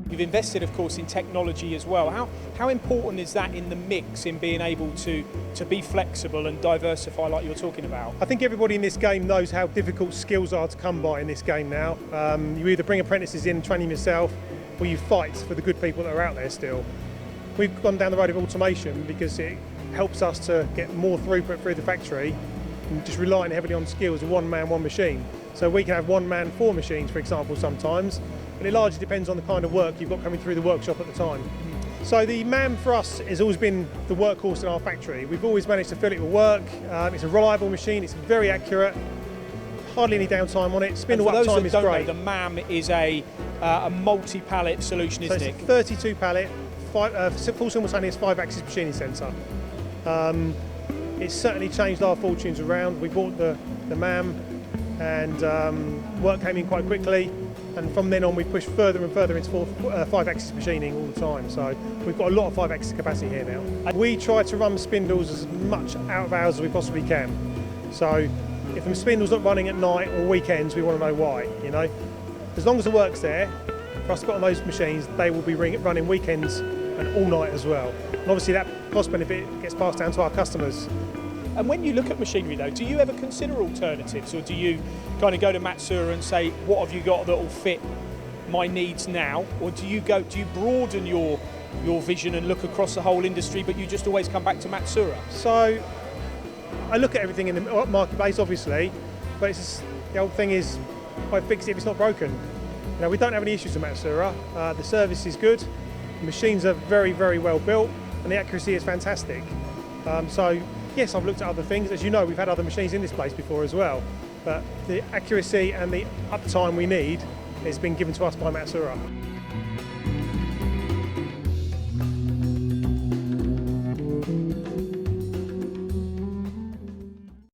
You've invested, of course, in technology as well. How important is that in the mix, in being able to be flexible and diversify like you're talking about? I think everybody in this game knows how difficult skills are to come by in this game now. You either bring apprentices in, train them yourself, or you fight for the good people that are out there still. We've gone down the road of automation because it helps us to get more throughput through the factory and just relying heavily on skills of one man, one machine. So we can have one man, four machines, for example, sometimes, but it largely depends on the kind of work you've got coming through the workshop at the time. So the MAM for us has always been the workhorse in our factory. We've always managed to fill it with work. It's a reliable machine, it's very accurate, hardly any downtime on it. Spindle uptime is great. The MAM is a multi-pallet solution, isn't it? It's a 32 pallet, full simultaneous 5-axis machining centre. It's certainly changed our fortunes around. We bought the MAM and work came in quite quickly. And from then on, we pushed further and further into 5-axis machining all the time. So we've got a lot of 5-axis capacity here now. We try to run spindles as much out of hours as we possibly can. So if the spindle's not running at night or weekends, we want to know why. You know, as long as the work's there, for us to put on those machines, they will be running weekends and all night as well. And obviously that cost benefit gets passed down to our customers. And when you look at machinery though, do you ever consider alternatives, or do you kind of go to Matsuura and say, what have you got that will fit my needs now? Or do you broaden your vision and look across the whole industry, but you just always come back to Matsuura? So I look at everything in the marketplace, obviously, but the old thing is, why fix it if it's not broken? You know, we don't have any issues with Matsuura. The service is good, the machines are very, very well built, and the accuracy is fantastic. So yes, I've looked at other things. As you know, we've had other machines in this place before as well, but the accuracy and the uptime we need has been given to us by Matsuura.